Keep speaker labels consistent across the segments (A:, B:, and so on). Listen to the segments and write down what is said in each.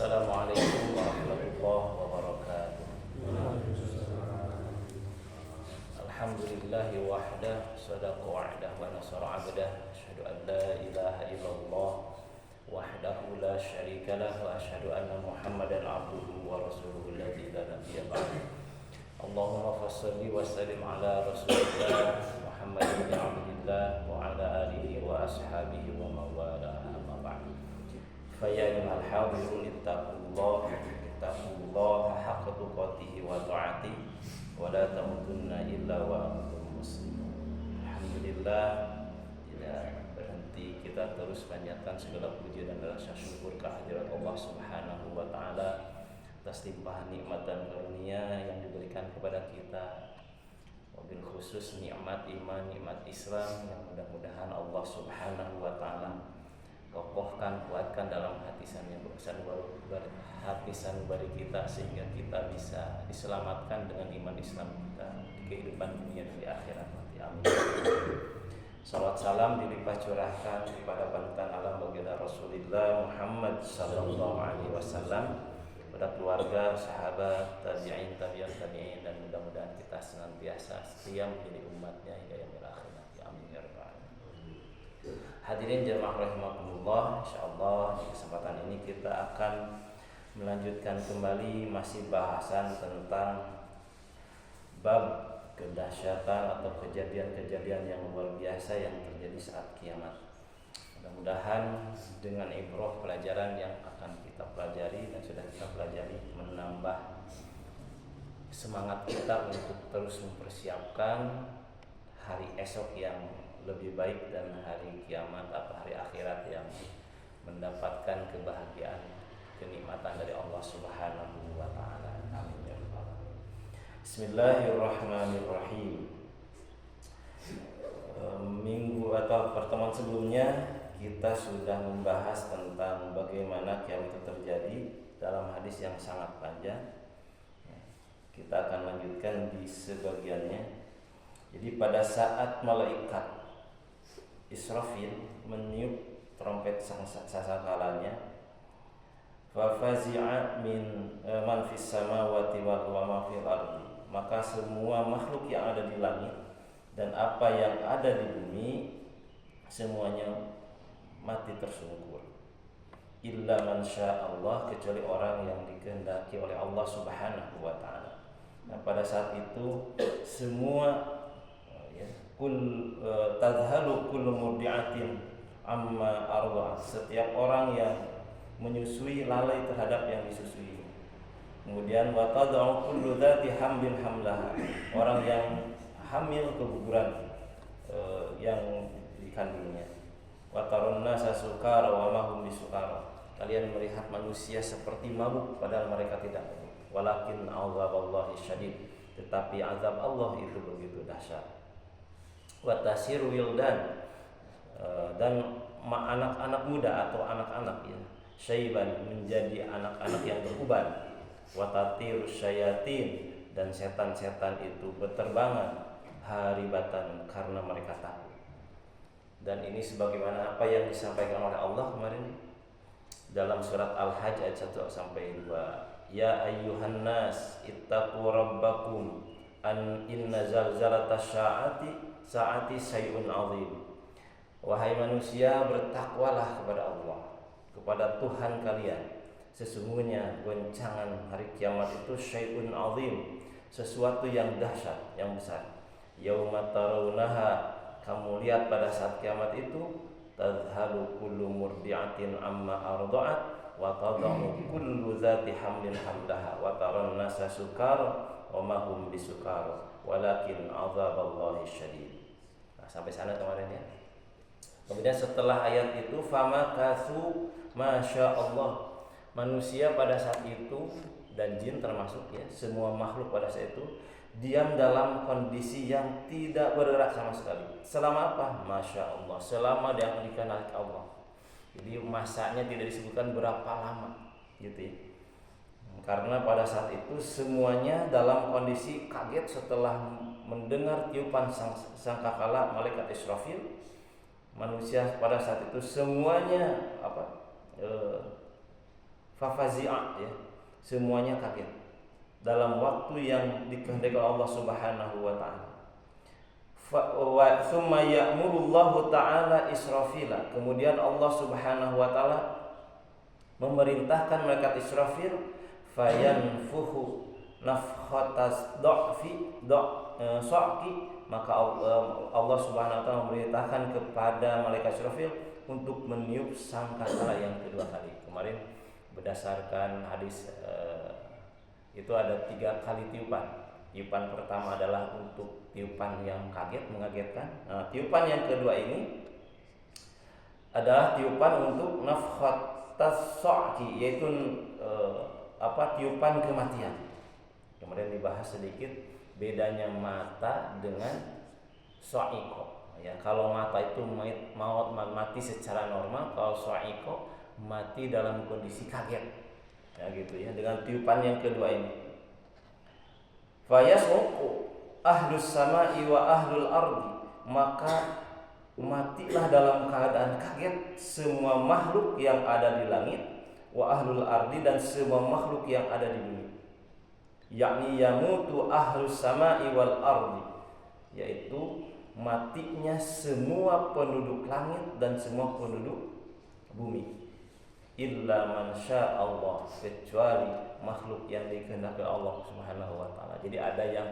A: Assalamualaikum warahmatullahi wabarakatuh. Alhamdulillahi wahdah, sadaqa wa'dah wa nasara 'abdah. Asyhadu an la ilaha illallah wahdahu la syarika lah wa asyhadu anna Muhammadan 'abduhu wa rasuluhu alladzi la nabiyya ba'dahu. Allahumma fassalli wa sallim ala Rasulillah Muhammad bin Abdillah wa ala alihi wa ashabihi wa mawala. Faya ayyuhal hadirun ittaqullaha haqqa tuqatih wa ta'atih wa la tamutunna illa wa antum muslimun. Alhamdulillah, tidak berhenti kita terus panjatkan segala puji dan rasa syukur kehadirat Allah Subhanahu wa taala atas limpahan nikmat dan karunia yang diberikan kepada kita. Wabil khusus nikmat iman, nikmat Islam yang mudah-mudahan Allah Subhanahu wa taala kokohkan, kuatkan dalam hati sanubari kita sehingga kita bisa diselamatkan dengan iman Islam kita di kehidupan dunia dan di akhirat nanti. Amin. Salawat salam dilimpah curahkan kepada panutan alam baginda Rasulullah Muhammad sallallahu alaihi wasallam, pada keluarga, sahabat, tabi'in, tabi'in, dan mudah-mudahan kita senantiasa setia menjadi umatnya hingga yaumil akhir nanti. Amin ya rabbal alamin. Hadirin jamaah rahimakumullah, insyaallah di kesempatan ini kita akan melanjutkan kembali masih bahasan tentang bab kedahsyatan atau kejadian-kejadian yang luar biasa yang terjadi saat kiamat. Mudah-mudahan dengan ibrah pelajaran yang akan kita pelajari dan sudah kita pelajari menambah semangat kita untuk terus mempersiapkan hari esok yang lebih baik dan hari kiamat atau hari akhirat yang mendapatkan kebahagiaan, kenikmatan dari Allah Subhanahu wa taala. Amin ya rabbal alamin. Bismillahirrahmanirrahim. Minggu atau pertemuan sebelumnya kita sudah membahas tentang bagaimana kiamat itu terjadi dalam hadis yang sangat panjang. Kita akan lanjutkan di sebagiannya. Jadi pada saat malaikat Israfil meniup trompet sangsakalanya, fa fazi'a min man fis samawati wa ma fil ardi, maka semua makhluk yang ada di langit dan apa yang ada di bumi semuanya mati tersungkur, illa man sya'allah, kecuali orang yang dikehendaki oleh Allah Subhanahu wa taala. Nah, pada saat itu semua tadhalu kullu murdi'atin amma arda'at, setiap orang yang menyusui lalai terhadap yang disusui. Kemudian wa tad'u kullu dzati hamlin hamlaha, orang yang hamil keguguran yang dikandungnya. Wa tarun nasa sukara wa ma hum bisukara, kalian melihat manusia seperti mabuk padahal mereka tidak mabuk. Walakin azaballahi syadid, tetapi azab Allah itu begitu dahsyat. Wa tasiru wildan, dan anak-anak muda atau anak-anak ya, syaiban, menjadi anak-anak yang beruban. Wa tatiru syayatin, dan setan-setan itu berterbangan haribatan karena mereka takut. Dan ini sebagaimana apa yang disampaikan oleh Allah kemarin dalam surat Al-Hajj ayat 1 sampai 2. Ya ayyuhan nas ittaqu rabbakum an inna zalzalatasy saati syai'un 'azim. Wahai manusia, bertakwalah kepada Allah, kepada Tuhan kalian. Sesungguhnya goncangan hari kiamat itu syai'un 'azim, sesuatu yang dahsyat, yang besar. Yauma tarawunaha, kamu lihat pada saat kiamat itu, tadhalu kullu murdi'atin amma arda'at wa tad'u kullu dzati hamlin hamlaha wa taran nasa sukara wa ma hum bisukara walakin azaballahi syadid. Sampai sana kemarin ya. Kemudian setelah ayat itu famakatsu masyaallah, manusia pada saat itu dan jin termasuk ya, semua makhluk pada saat itu diam dalam kondisi yang tidak bergerak sama sekali. Selama apa? Masya Allah, selama yang dikehendaki Allah. Jadi masanya tidak disebutkan berapa lama gitu ya. Karena pada saat itu semuanya dalam kondisi kaget setelah mendengar tiupan sangkakala malaikat Israfil. Manusia pada saat itu semuanya fafazi'a ya. Semuanya kaget dalam waktu yang dikehendaki Allah Subhanahu wa taala. Wa tsumma ya'murullahu ta'ala Israfila. Kemudian Allah Subhanahu wa taala memerintahkan malaikat Israfil fayanfuhu nafkhatas so'ki, maka Allah Subhanahu wa taala memerintahkan kepada malaikat Israfil untuk meniup sangkakala yang kedua kali. Kemarin berdasarkan hadis itu ada 3 kali tiupan. Tiupan pertama adalah untuk tiupan yang kaget, mengagetkan. Nah, tiupan yang kedua ini adalah tiupan untuk nafkhatas so'ki, yaitu tiupan kematian. Kemudian dibahas sedikit bedanya mata dengan so'iko. Ya, kalau mata itu mati secara normal, kalau so'iko mati dalam kondisi kaget. Ya gitu ya, dengan tiupan yang kedua ini. Fayas'uqu ahlus sama'i wa ahlul ardi, maka matilah dalam keadaan kaget semua makhluk yang ada di langit, wa ahlul ardi, dan semua makhluk yang ada di bumi. Yakni yamutu ahlus sama'i wal ardi, yaitu matinya semua penduduk langit dan semua penduduk bumi. Illa man syaa Allah, kecuali makhluk yang dikehendaki Allah Subhanahu wa taala. Jadi ada yang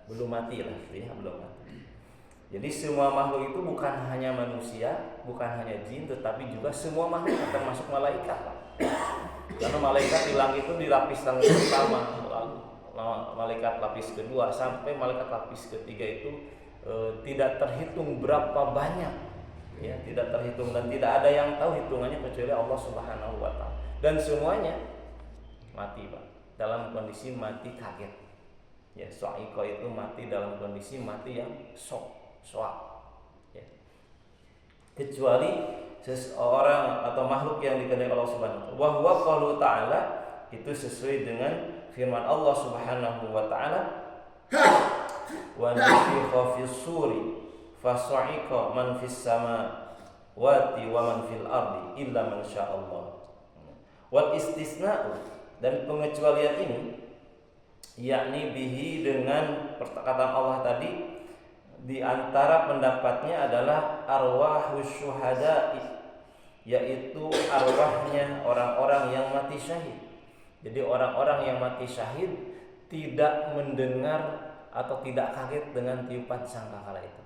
A: belum mati lah, ya, belum mati. Jadi semua makhluk itu bukan hanya manusia, bukan hanya jin, tetapi juga semua makhluk, termasuk malaikat. Karena malaikat di langit itu di lapis langit pertama, malaikat lapis kedua sampai malaikat lapis ketiga itu tidak terhitung berapa banyak. Ya, tidak terhitung dan tidak ada yang tahu hitungannya kecuali Allah Subhanahu wa taala. Dan semuanya mati, Pak, dalam kondisi mati kaget. Ya, so'iko itu mati dalam kondisi mati yang shock. Ya. Kecuali seseorang atau makhluk yang dikehendaki Allah Subhanahu wa taala. Wa huwa qaulu ta'ala, itu sesuai dengan firman Allah Subhanahu wa taala, wa nufikha fis suri fas'iqa man fis samawati wa man fil ardi illa man sya'allah. Wal istisna'u, dan pengecualian ini yakni bihi, dengan perkataan Allah tadi, di antara pendapatnya adalah arwahus syuhada'i, yaitu arwahnya orang-orang yang mati syahid. Jadi orang-orang yang mati syahid tidak mendengar atau tidak kaget dengan tiupan sangkakala itu,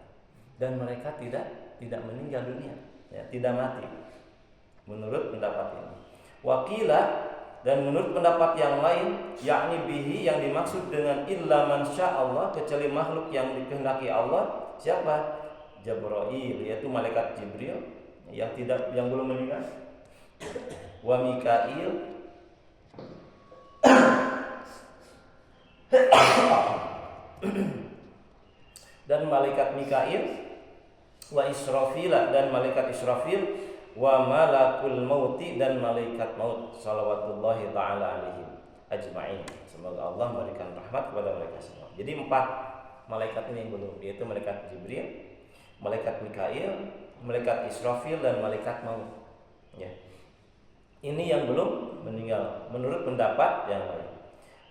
A: dan mereka tidak meninggal dunia, ya, tidak mati. Menurut pendapat ini. Wakila, dan menurut pendapat yang lain, yakni bihi, yang dimaksud dengan illa man sya'allah, kecuali makhluk yang dikehendaki Allah. Siapa? Jibril, yaitu malaikat Jibril yang belum meninggal. Wa Mikail, dan malaikat Mikail, wa Israfil, dan malaikat Israfil, wa malakul mauti, dan malaikat maut, salawatullahi ta'ala alaihim ajma'in. Semoga Allah memberikan rahmat kepada mereka semua. Jadi 4 malaikat ini yang belum, yaitu malaikat Jibril, malaikat Mikail, malaikat Israfil, dan malaikat maut. Ya. Ini yang belum meninggal menurut pendapat yang lain.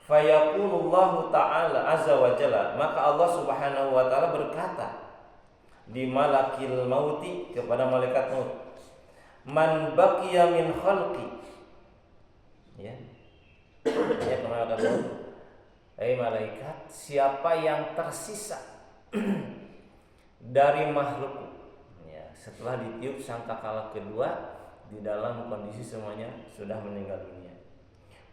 A: Fayaqulullahu ta'ala azza wa jalla, maka Allah Subhanahu wa taala berkata di malakil mauti, kepada malaikat maut, man baqiya min khalqi, ya. Ya, kepada malaikat maut, malaikat, siapa yang tersisa dari makhluk, ya, setelah ditiup sangkakala kedua, di dalam kondisi semuanya sudah meninggal dunia.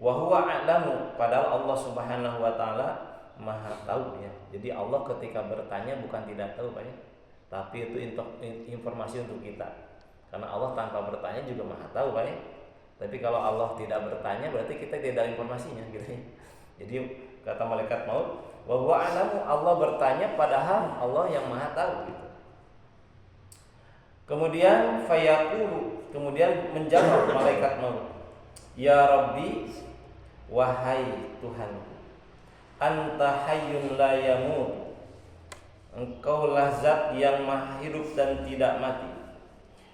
A: Wa huwa a'lamu, padahal Allah Subhanahu wa taala Maha tahu, ya. Jadi Allah ketika bertanya bukan tidak tahu, Pak, ya, tapi itu informasi untuk kita. Karena Allah tanpa bertanya juga Maha tahu, Pak, ya. Tapi kalau Allah tidak bertanya berarti kita tidak ada informasinya, gitu ya. Jadi kata malaikat maut, wa huwa a'lamu, Allah bertanya padahal Allah yang Maha tahu, gitu. Kemudian fayaqulu, kemudian menjawab malaikat maut, ya Rabbi, wahai Tuhanku, anta hayyun la yamut, engkaulah zat yang maha hidup dan tidak mati.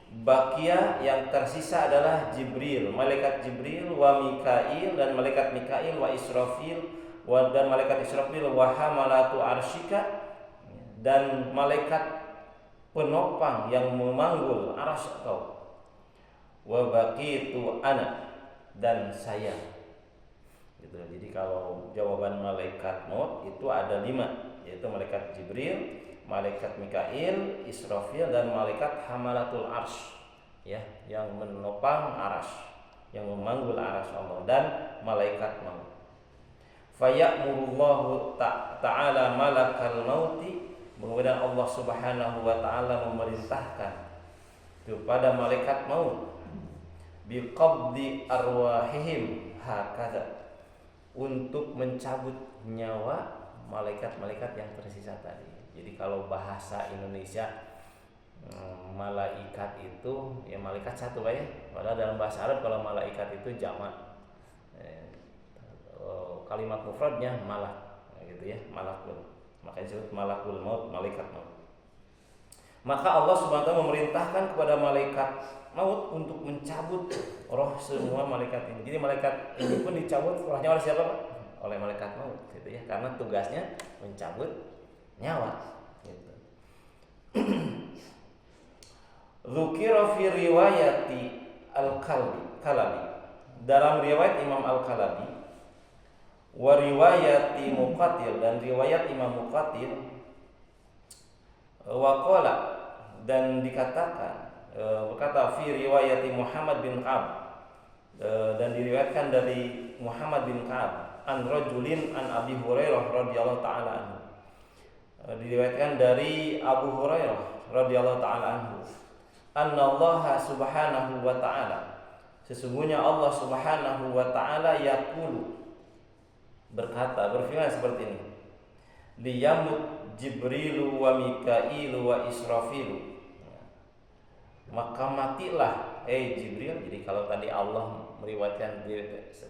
A: Bakia yang tersisa adalah Jibril, malaikat Jibril, wa Mikail dan malaikat Mikail, wa Israfil dan malaikat Israfil, wa hamalatu arsyika dan malaikat penopang yang memanggul arsy Engkau, wa baqitu ana dan saya. Gitu. Jadi kalau jawaban malaikat maut itu ada 5, yaitu malaikat Jibril, malaikat Mikail, Israfil dan malaikat hamalatul arsy, ya, yang menopang arsy, yang memanggul arsy Allah, dan malaikat maut. Fayamurullahu ta'ala malakal mauti, kemudian Allah Subhanahu wa taala memerintahkan kepada malaikat maut biqabdi arwahihim hakadha, untuk mencabut nyawa malaikat-malaikat yang tersisa tadi. Jadi kalau bahasa Indonesia malaikat itu ya malaikat satu ya. Padahal dalam bahasa Arab kalau malaikat itu jamak. Kalimat mufradnya malak, gitu ya, malakul. Makanya disebut malakul maut, malaikat maut. Maka Allah Subhanahu wa taala memerintahkan kepada malaikat maut untuk mencabut roh semua malaikat ini. Jadi malaikat ini pun dicabut rohnya oleh siapa, Pak? Oleh malaikat maut, gitu ya. Karena tugasnya mencabut nyawa, gitu. Dzukira fi riwayati Al-Kalabi, dalam riwayat Imam Al-Kalabi, wa riwayati Muqatil dan riwayat Imam Muqatil, wa qala dan dikatakan, berkata fi riwayati Muhammad bin Ka'ab, dan diriwayatkan dari Muhammad bin Ka'ab an rajulin an Abi Hurairah radhiyallahu taala anhu, diriwayatkan dari Abu Hurairah radhiyallahu taala anhu, annallaha subhanahu wa ta'ala, sesungguhnya Allah Subhanahu wa ta'ala yaqulu, berkata, berfirman seperti ini, liyamut Jibrilu wa Mikailu wa Israfilu, maka matilah Jibril. Jadi kalau tadi Allah meriwayatkan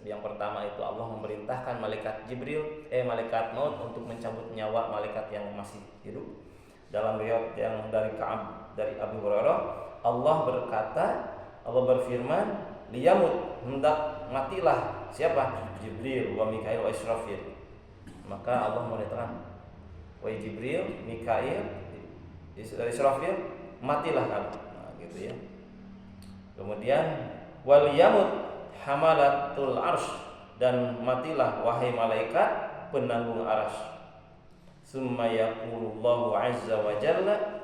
A: yang pertama itu Allah memerintahkan malaikat Jibril, malaikat maut untuk mencabut nyawa malaikat yang masih hidup. Dalam riwayat yang dari Ka'ab dari Abu Hurairah, Allah berkata, Allah berfirman, liyamut, hendak matilah siapa? Jibril wa Mikail wa Israfil. Maka Allah memerintahkan, wahai Jibril, Mikail, Israfil, matilah kamu. Nah, gitu ya. Kemudian wal yamut hamalatul arsy, dan matilah wahai malaikat penanggung arsy. Summa yaqulullahu azza wa jalla,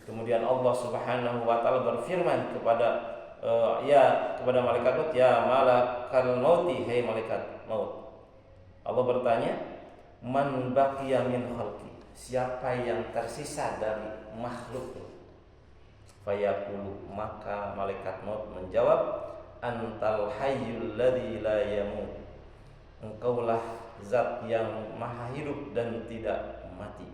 A: kemudian Allah Subhanahu wa taala berfirman kepada kepada malaikat maut, ya malakal mauti, hai malaikat maut. Allah bertanya, man baqiya min khalqi, siapa yang tersisa dari makhluk. Fayaqulu, maka malaikat maut menjawab, antal hayyul ladzi la yamut, engkaulah zat yang maha hidup dan tidak mati.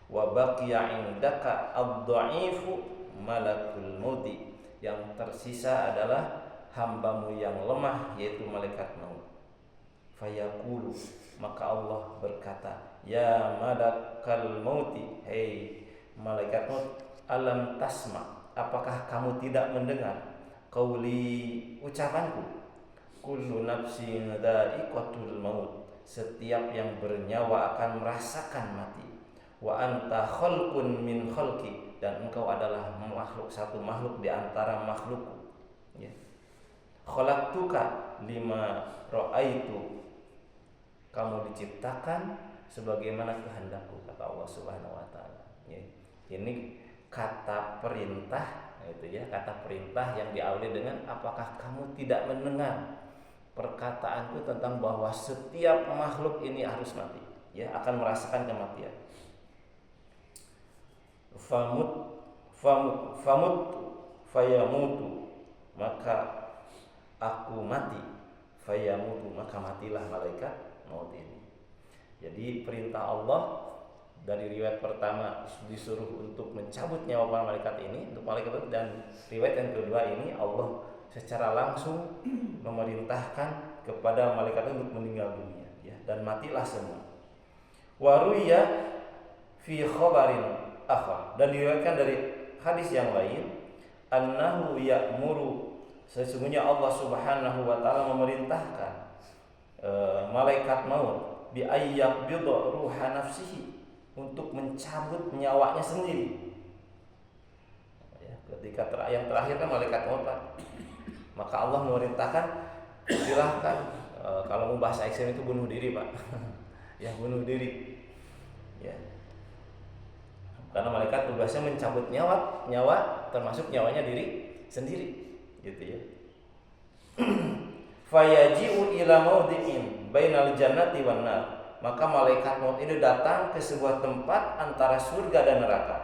A: Wa baqiya indaka ad-dha'ifu malakul mauti, yang tersisa adalah hambamu yang lemah, yaitu malaikat maut. Fayaqulu, maka Allah berkata, ya malakal mauti, hei malaikat maut, alam tasma, apakah kamu tidak mendengar qauli, ucapanku, kullu nafsin dha'iqatul maut, setiap yang bernyawa akan merasakan mati. Wa anta khalqun min khalqi, dan engkau adalah makhluk, satu makhluk di antara makhlukku, ya. Khalaqtuka lima ra'aitu, kamu diciptakan sebagaimana kehendakku, kata Allah Subhanahu wa taala, ya. Ini kata perintah, itu ya, kata perintah yang diawali dengan apakah kamu tidak mendengar perkataanku tentang bahwa setiap makhluk ini harus mati, ya, akan merasakan kematian. Famut fayamutu, maka aku mati, fayamutu, maka matilah malaikat maut ini. Jadi perintah Allah dari riwayat pertama disuruh untuk mencabut nyawa malaikat ini, untuk malaikat itu, dan riwayat yang kedua ini Allah secara langsung memerintahkan kepada malaikat itu untuk meninggal dunia, ya, dan matilah semua. Waruya fi khabarin akhar, dan diriwayatkan dari hadis yang lain, annahu ya'muru, sesungguhnya Allah Subhanahu wa taala memerintahkan malaikat maut bi ayyaqbidha ruha nafsihi, untuk mencabut nyawanya sendiri. Ya, ketika yang terakhir kan malaikat maut, Pak. Maka Allah memerintahkan silahkan, kalau mau bahasa ekstrem itu bunuh diri, Pak. Ya, bunuh diri. Ya. Karena malaikat tugasnya mencabut nyawa termasuk nyawanya diri sendiri, gitu ya. Fayaji'u ila maudi'in bainal jannati wan nar, maka malaikat maut itu datang ke sebuah tempat antara surga dan neraka.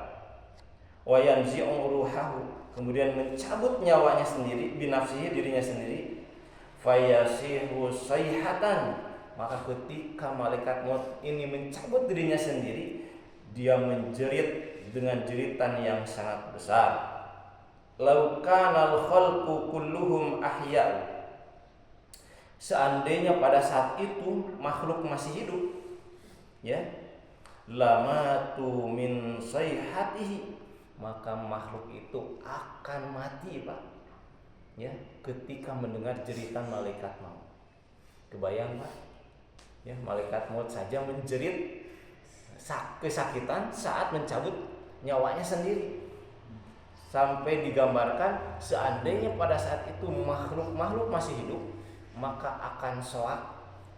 A: Wa yanzi'u ruhahu, kemudian mencabut nyawanya sendiri, binafsihi, dirinya sendiri. Fayasihu sayhatan, maka ketika malaikat maut ini mencabut dirinya sendiri, dia menjerit dengan jeritan yang sangat besar. Lau kanal khalqu kulluhum ahya, seandainya pada saat itu makhluk masih hidup, ya, lamatu min sayhatihi, maka makhluk itu akan mati, Pak. Ya, ketika mendengar jeritan malaikat maut. Kebayang, Pak? Ya, malaikat maut saja menjerit kesakitan saat mencabut nyawanya sendiri. Sampai digambarkan seandainya pada saat itu makhluk masih hidup, maka akan soak,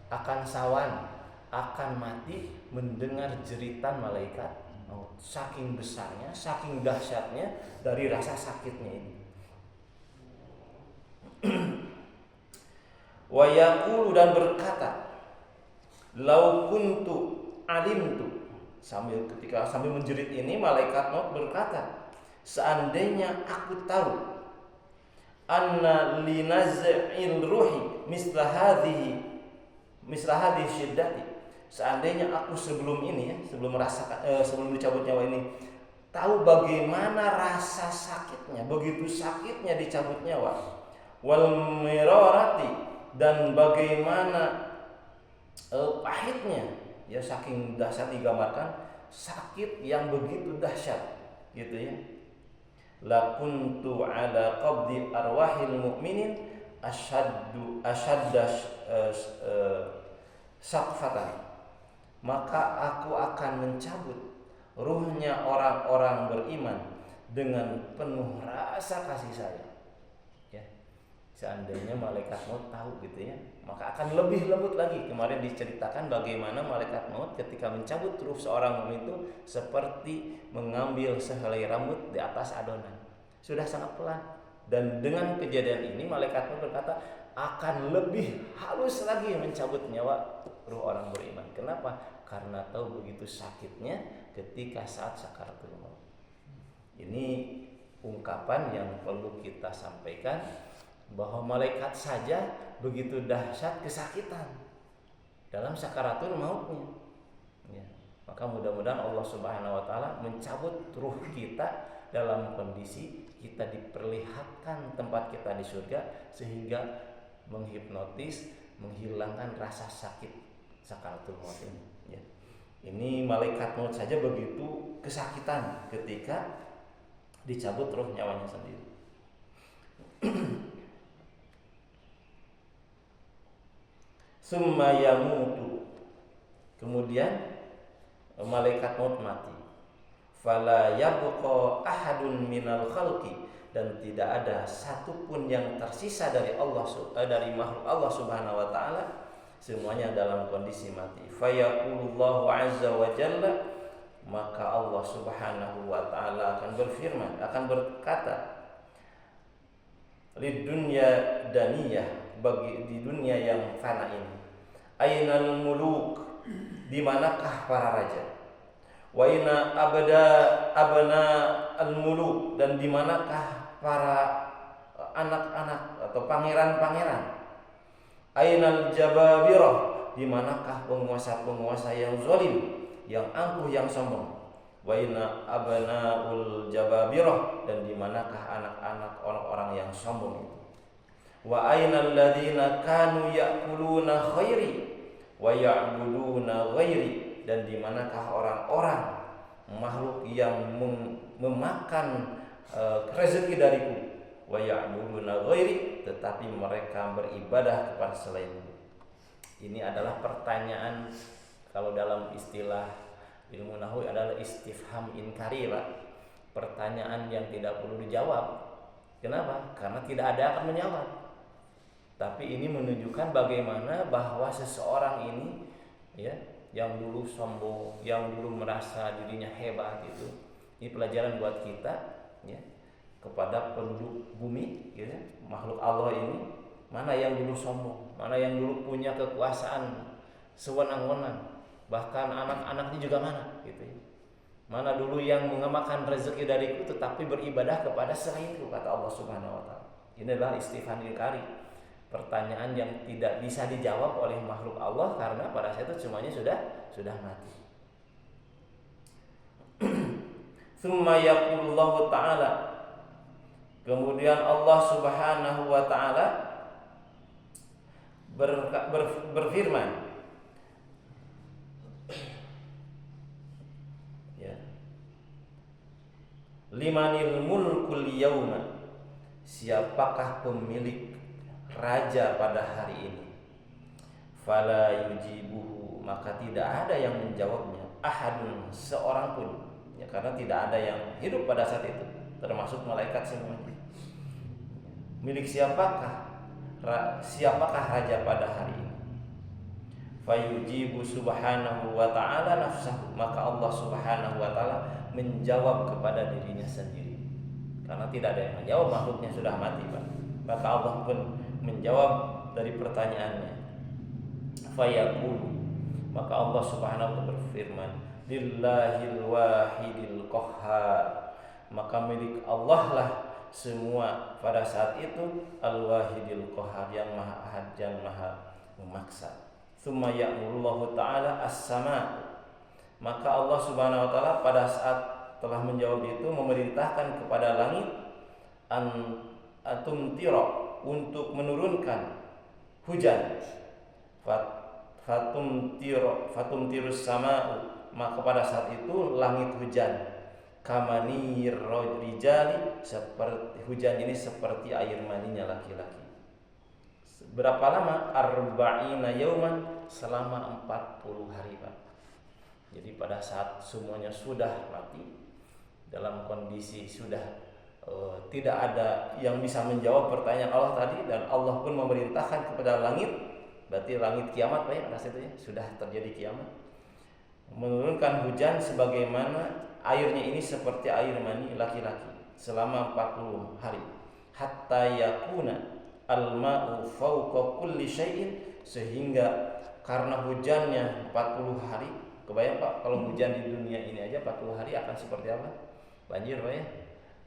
A: akan sawan, akan mati mendengar jeritan malaikat maut. Saking besarnya, saking dahsyatnya dari rasa sakitnya ini. Wa yaqulu, dan berkata, lau kuntu alimtu, sambil menjerit ini malaikat maut berkata, seandainya aku tahu anna linaz'il ruhi misla hadhihi syiddati, seandainya aku sebelum ini, ya, sebelum dicabut nyawa ini, tahu bagaimana rasa sakitnya, begitu sakitnya dicabut nyawa, wal mirarati, dan bagaimana pahitnya, ya, saking dahsyat, digambarkan sakit yang begitu dahsyat, gitu ya. La kuntu ala qabdi arwahil mu'minin asyadda saqfatan, maka aku akan mencabut ruhnya orang-orang beriman dengan penuh rasa kasih sayang. Ya, seandainya malaikat maut tahu, gitu ya, maka akan lebih lembut lagi. Kemarin diceritakan bagaimana malaikat maut ketika mencabut ruh seorang mukmin itu seperti mengambil sehelai rambut di atas adonan, sudah sangat pelan. Dan dengan kejadian ini malaikat maut berkata akan lebih halus lagi mencabut nyawa ruh orang beriman. Kenapa? Karena tahu begitu sakitnya ketika saat sakaratul maut. Ini ungkapan yang perlu kita sampaikan, bahwa malaikat saja begitu dahsyat kesakitan dalam sakaratul mautnya. Ya, maka mudah-mudahan Allah Subhanahu wa taala mencabut ruh kita dalam kondisi kita diperlihatkan tempat kita di surga, sehingga menghipnotis, menghilangkan rasa sakit sakaratul maut ini. Ya. Ini malaikat maut saja begitu kesakitan ketika dicabut ruh nyawanya sendiri. Summa yamutu, kemudian malaikat maut mati. Fala yabqa ahadun minal khalqi, dan tidak ada satupun yang tersisa dari dari makhluk Allah Subhanahu wa taala, semuanya dalam kondisi mati. Fayaqulullahu azza wa jalla, maka Allah Subhanahu wa taala akan berfirman, akan berkata, lid dunya daniyah, bagi di dunia yang fana ini, ainal muluk, di manakah para raja, wa ina abna al muluk, dan di manakah para anak-anak atau pangeran-pangeran, ainal jababirah, di manakah penguasa-penguasa yang zalim, yang angkuh, yang sombong, wa ina abnaul jababirah, dan di manakah anak-anak orang-orang yang sombong itu, wa ainal ladzina kanu ya'kuluna khairi wa ya'buduna ghairi, dan di manakah orang-orang makhluk yang memakan rezeki dariku, wa ya'buduna ghairi, tetapi mereka beribadah kepada selainku. Ini adalah pertanyaan, kalau dalam istilah ilmu nahwu adalah istifham inkari, Pak. Pertanyaan yang tidak perlu dijawab. Kenapa? Karena tidak ada yang akan menjawab. Tapi ini menunjukkan bagaimana bahwa seseorang ini, ya, yang dulu sombong, yang dulu merasa dirinya hebat itu, ini pelajaran buat kita, ya, kepada penduduk bumi, ya, makhluk Allah ini, mana yang dulu sombong, mana yang dulu punya kekuasaan sewenang-wenang, bahkan anak-anaknya juga mana, gitu ya. Mana dulu yang mengemakan rezeki dariku tetapi beribadah kepada selainku, kata Allah Subhanahu wa taala. Ini adalah istifham inkari, pertanyaan yang tidak bisa dijawab oleh makhluk Allah karena pada saat itu semuanya sudah mati. Tsumma yaqulullahu ta'ala, kemudian Allah Subhanahu wa taala berfirman, ya, limanil mulkul yauma, siapakah pemilik raja pada hari ini? Fala yujibuhu, maka tidak ada yang menjawabnya, ahadun, seorang pun, ya, karena tidak ada yang hidup pada saat itu, termasuk malaikat semuanya. Milik siapakah raja pada hari ini? Fayujibu subhanahu wa ta'ala nafsahu, maka Allah Subhanahu wa ta'ala menjawab kepada dirinya sendiri, karena tidak ada yang menjawab, makhluknya sudah mati, Pak. Maka Allah pun menjawab dari pertanyaannya. Fayaqulu, maka Allah Subhanahu wa ta'ala berfirman, lillahil wahidil qahhar, maka milik Allah lah semua pada saat itu, al-wahidil qahhar, yang maha ahad, yang maha memaksa. Tsumma ya'murullahu ta'ala as-sama', maka Allah Subhanahu wa ta'ala pada saat telah menjawab itu memerintahkan kepada langit atumtira, untuk menurunkan hujan. Fatumtirus sama'u, maka pada saat itu langit hujan. Kamanir rijali, seperti hujan ini seperti air maninya laki-laki. Berapa lama? Arba'ina yauman, selama 40 hari, Pak. Jadi pada saat semuanya sudah mati, dalam kondisi sudah tidak ada yang bisa menjawab pertanyaan Allah tadi, dan Allah pun memerintahkan kepada langit, berarti langit kiamat, Pak, ya, pada saat itu ya, sudah terjadi kiamat, menurunkan hujan sebagaimana airnya ini seperti air mani laki-laki selama 40 hari. Hatta yakuna al-ma'u fawqa kulli syai'in, sehingga karena hujannya 40 hari, kebayang, Pak, kalau hujan di dunia ini aja 40 hari akan seperti apa? Banjir, Pak, ya.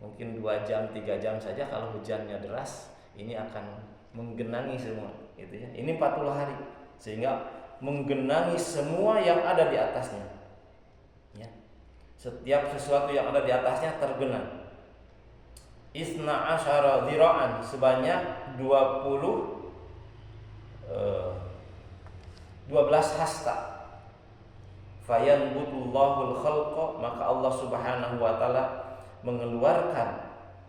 A: Mungkin 2 jam 3 jam saja kalau hujannya deras, ini akan menggenangi semua, gitu ya. Ini 40 hari, sehingga menggenangi semua yang ada di atasnya, ya. Setiap sesuatu yang ada di atasnya tergenang. Isna asyara dhira'an, sebanyak 12 hasta. Fayanbutullahul khalqa, maka Allah Subhanahu wa ta'ala mengeluarkan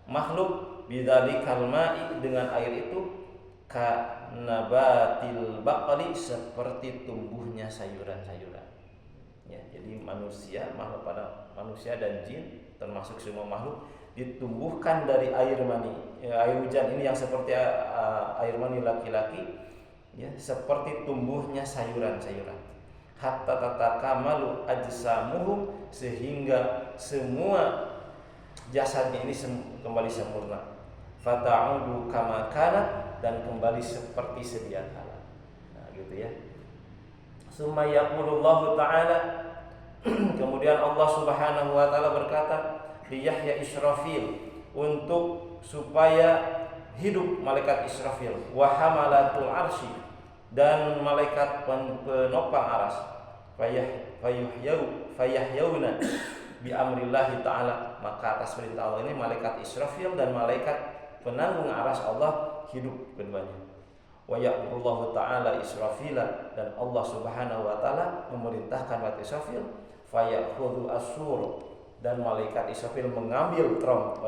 A: makhluk bidzalikal ma'i, dengan air itu, kanabatil baqali, seperti tumbuhnya sayuran-sayuran, ya. Jadi manusia, makhluk pada manusia dan jin termasuk semua makhluk ditumbuhkan dari air mani, ya, air hujan ini yang seperti air mani laki-laki, ya, seperti tumbuhnya sayuran-sayuran. Hatta tatakamalu ajsamuhum, sehingga semua jasadnya ini kembali sempurna. Fata'udu kama kanat, dan kembali seperti sedia kala. Nah, gitu ya. Summa yaqulullahu ta'ala, kemudian Allah Subhanahu wa ta'ala berkata di Yahya Israfil, untuk supaya hidup malaikat Israfil, wa hamalatul arsy, dan malaikat penopang aras, fayahyauna bi amrillahi ta'ala, maka atas perintah Allah ini malaikat Israfil dan malaikat penanggung aras Allah hidup keduanya. Wa ya'murullahu ta'ala Israfila, dan Allah Subhanahu wa ta'ala memerintahkan malaikat Israfil, fayakhudhu as-sur, dan malaikat Israfil mengambil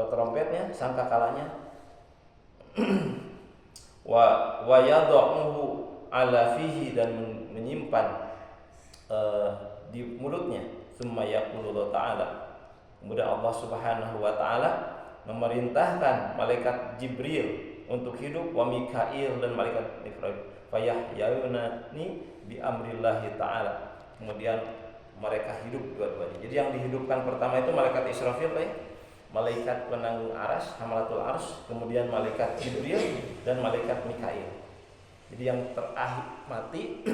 A: trompetnya, sangkakalanya, wa yad'uhu ala fihi, dan menyimpan di mulutnya. Tsumma yaqulu ta'ala, kemudian Allah Subhanahu wa taala memerintahkan malaikat Jibril untuk hidup, wa Mikail, dan malaikat Mikail, fayahyunani bi amrillahi taala, kemudian mereka hidup dua-duanya. Jadi yang dihidupkan pertama itu malaikat Israfil, malaikat penanggung aras, hamalatul ars, kemudian malaikat Jibril dan malaikat Mikail. Jadi yang terakhir mati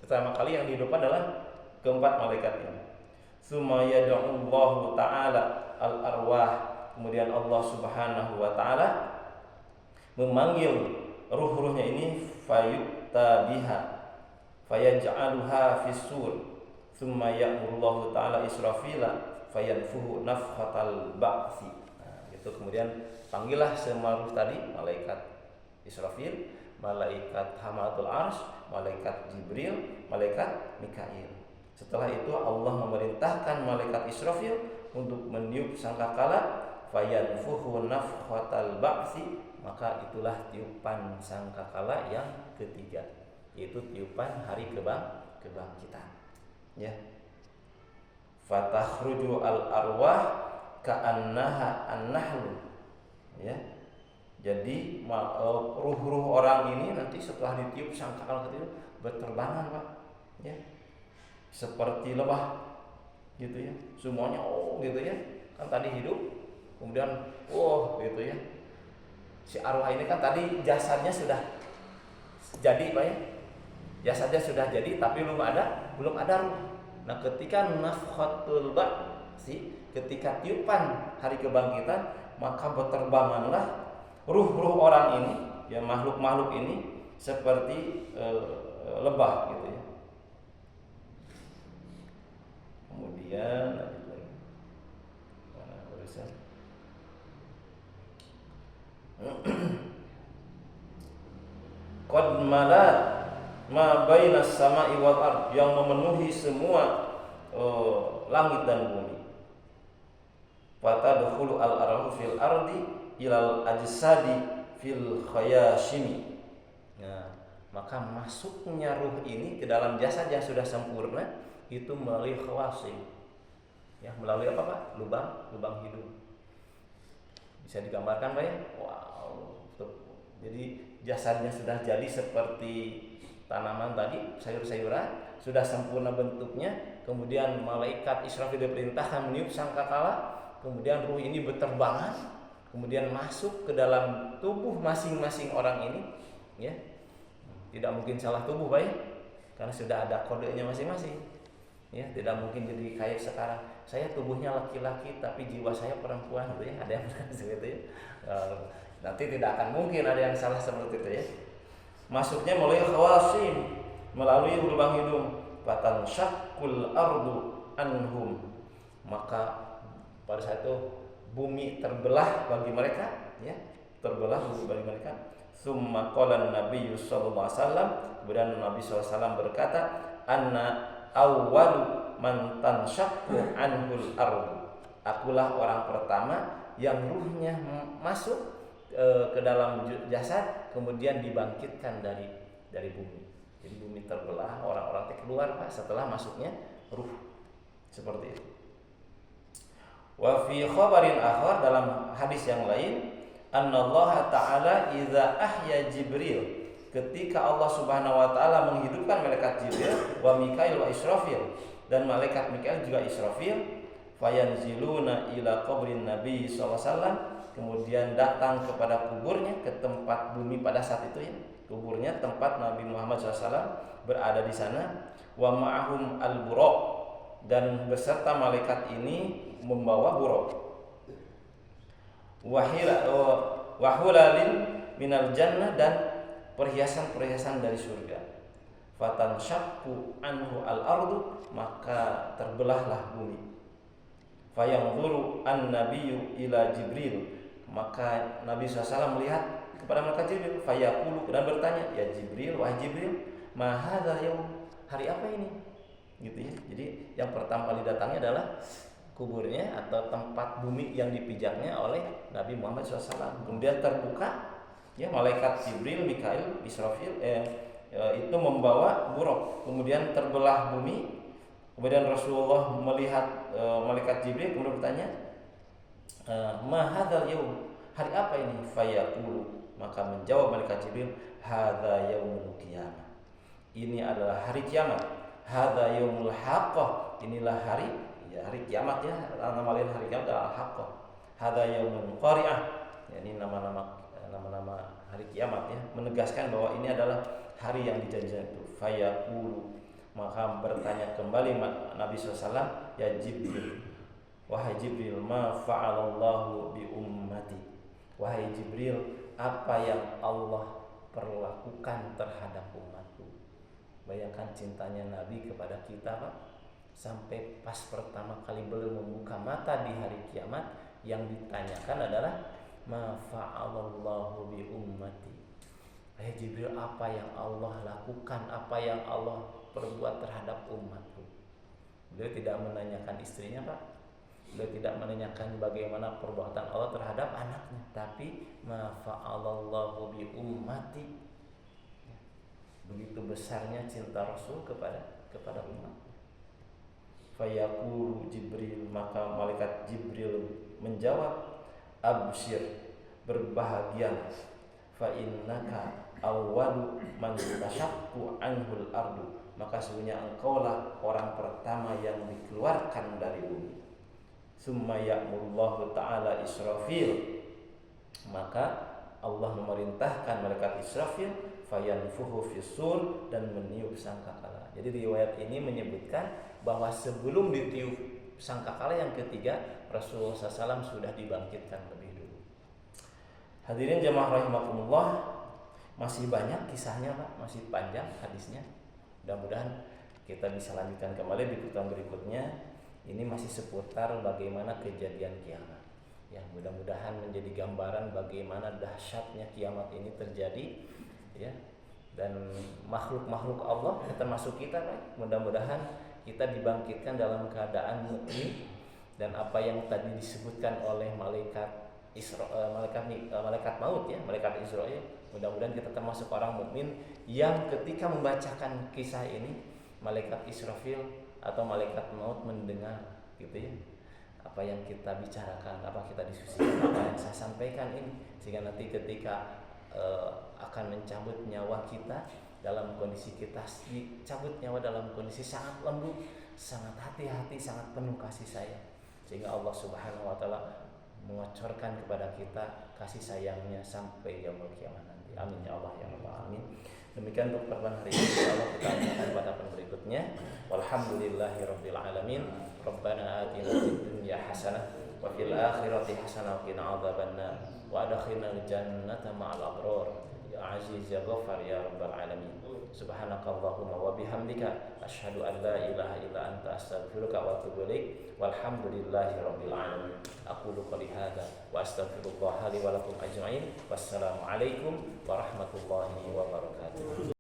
A: pertama kali yang dihidupkan adalah keempat malaikat ini. Tsumma yad'ullahu ta'ala al-arwah, kemudian Allah Subhanahu wa taala memanggil ruh-ruhnya ini, fayu'ta biha fayaj'aluha fis sur, tsumma ya'murullahu ta'ala Israfila fayanfuhu nafhatal ba'si. Nah, itu kemudian panggillah semua ruh tadi, malaikat Israfil, malaikat hamalatul ars, malaikat Jibril, malaikat Mikail. Setelah itu Allah memerintahkan malaikat Israfil untuk meniup sangkakala, fayanfuhu nafhatal ba'si, maka itulah tiupan sangkakala yang ketiga, yaitu tiupan hari kebangkitan. Ya. Fatakhruju al-arwah ka'annaha an-nahlu. Ya. Jadi ruh-ruh orang ini nanti setelah ditiup sangkakala ketiga berterbangan, Pak. Ya. Seperti lebah gitu ya. Semuanya gitu ya. Kan tadi hidup, kemudian gitu ya. Si arwah ini kan tadi jasadnya sudah jadi, Pak ya. Jasadnya sudah jadi tapi belum ada ruh. Nah, ketika nafhatul ba'si, ketika tiupan hari kebangkitan, maka berterbanganlah ruh-ruh orang ini, ya, makhluk-makhluk ini seperti lebah gitu ya. Kemudian lanjut lagi. Mana tulisan? Qad malat ma bainas sama'i wal ard, yang memenuhi semua langit dan bumi. Fatadkhulu al-arhu fil ardi ilal ajsadi fil khayashimi. Nah, maka masuknya ruh ini ke dalam jasad yang sudah sempurna itu melalui khawasim. Ya, melalui apa, Pak? Lubang hidung. Bisa digambarkan, Pak ya? Wow. Jadi jasadnya sudah jadi seperti tanaman tadi, sayur-sayuran, sudah sempurna bentuknya. Kemudian malaikat Israfil diperintahkan meniup sangkakala, kemudian ruh ini berterbangan, kemudian masuk ke dalam tubuh masing-masing orang ini, ya. Tidak mungkin salah tubuh, Pak ya, karena sudah ada kodenya masing-masing. Ya, tidak mungkin jadi kayak sekarang. Saya tubuhnya laki-laki tapi jiwa saya perempuan, gitu ya. Ada yang seperti itu ya. Nanti tidak akan mungkin ada yang salah seperti itu ya. Masuknya melalui khawasim, melalui lubang hidung. Fatan syaqqul ardu anhum, maka pada saat itu bumi terbelah bagi mereka, ya, terbelah bagi mereka. Summa qala Nabi sallallahu alaihi wasallam, kemudian Nabi sallallahu alaihi wasallam berkata, anna awwalu man tanshaqqu anhul ardu, akulah orang pertama yang ruhnya masuk ke dalam jasad, kemudian dibangkitkan dari bumi. Jadi bumi terbelah, orang-orang keluar, Pak, setelah masuknya ruh. Seperti itu. Wa fi khabarin akhar, dalam hadis yang lain, annallaha ta'ala idza ahya Jibril, ketika Allah Subhanahu wa taala menghidupkan malaikat Jibril, wa Mikail wa Israfil, dan malaikat Mikail juga Israfil, fayanziluna ila qabrin Nabi sallallahu alaihi wasallam, kemudian datang kepada kuburnya, ke tempat bumi pada saat itu ya, kuburnya, tempat Nabi Muhammad SAW berada di sana. Wa ma'ahum al-buraq, dan beserta malaikat ini membawa buraq. Wahulalin minal jannah, dan perhiasan-perhiasan dari surga. Fatan syaqqu anhu al-ardu, maka terbelahlah bumi. Fayanzuru an-nabiyyu ila Jibril, maka Nabi SAW melihat kepada malaikat Jibril, fayaqulu, dan bertanya, ya Jibril, wahai Jibril, ma hadza yaum, hari apa ini? Gitu ya. Jadi yang pertama kali datangnya adalah kuburnya atau tempat bumi yang dipijaknya oleh Nabi Muhammad SAW. Kemudian terbuka, ya, malaikat Jibril, Mikail, Israfil itu membawa buruk. Kemudian terbelah bumi. Kemudian Rasulullah melihat malaikat Jibril, kemudian bertanya, ma hadzal yaum, hari apa ini? Fayaqulu, maka menjawab malaikat Jibril, hadza yaumul qiyamah, ini adalah hari kiamat. Hadza yaumul haqqah, inilah hari kiamat, ya, nama lain hari kiamat adalah haqqah. Hadza yaumul qari'ah, ya, ini nama-nama hari kiamat, ya, menegaskan bahwa ini adalah hari yang dijanjikan itu. Fayaqulu, maka bertanya kembali Nabi SAW, ya Jibril, wahai Jibril, ma fa'alallahu bi ummati, wahai Jibril, apa yang Allah perlakukan terhadap umatku. Bayangkan cintanya Nabi kepada kita, Pak, sampai pas pertama kali beliau membuka mata di hari kiamat, yang ditanyakan adalah ma fa'alallahu bi ummati. Wahai Jibril, apa yang Allah lakukan, apa yang Allah perbuat terhadap umatku. Beliau tidak menanyakan istrinya, Pak. Beliau tidak menanyakan bagaimana perbuatan Allah terhadap anaknya, tapi ma fa'alallahu bi ummati. Begitu besarnya cinta Rasul kepada umat. Fayaqulu Jibril, maka malaikat Jibril menjawab, absyir, berbahagialah, fa innaka awwalu man tashaqqu anhul ardu, maka sesungguhnya engkaulah orang pertama yang dikeluarkan dari bumi. Summa ya'murullahu ta'ala Israfil, maka Allah memerintahkan malaikat Israfil fayanfuhu fis-sur, dan meniup sangkakala. Jadi riwayat ini menyebutkan bahwa sebelum ditiup sangkakala yang ketiga, Rasulullah SAW sudah dibangkitkan lebih dulu. Hadirin jamaah rahimakumullah, masih banyak kisahnya, Pak, masih panjang hadisnya. Mudah-mudahan kita bisa lanjutkan kembali di pertemuan berikutnya. Ini masih seputar bagaimana kejadian kiamat. Ya, mudah-mudahan menjadi gambaran bagaimana dahsyatnya kiamat ini terjadi, ya. Dan makhluk-makhluk Allah, termasuk kita, Pak, mudah-mudahan kita dibangkitkan dalam keadaan mukmin, dan apa yang tadi disebutkan oleh malaikat maut, ya, malaikat Israil, mudah-mudahan kita termasuk orang mukmin yang ketika membacakan kisah ini, malaikat Israfil atau malaikat maut mendengar, gitu, ya, apa yang kita bicarakan, apa kita diskusikan, apa yang saya sampaikan ini, sehingga nanti ketika akan mencabut nyawa kita, dalam kondisi kita dicabut nyawa dalam kondisi sangat lembut, sangat hati-hati, sangat penuh kasih sayang, sehingga Allah Subhanahu wa taala mengocorkan kepada kita kasih sayangnya sampai yaumul kiamat nanti. Amin ya Allah ya rabbal alamin. Demikian untuk pertemuan hari ini, insyaallah kita akan pada pertemuan berikutnya. Walhamdulillahirabbil alamin. Rabbana atina fid dunya hasanah wa fil akhirati hasanah wa qina adzabannar wa adkhilnal jannata ma'al abrar. Ya aziz ya ghaffar ya rabbal alamin. Subhanakallahumma wa bihamdika asyhadu an la ilaha illa anta astaghfiruka wa atubu ilaik. Walhamdulillahirabbil alamin. Aqulu qouli hadza wa astaghfirullah li wa lakum ajma'in. Wassalamu alaikum warahmatullahi wabarakatuh.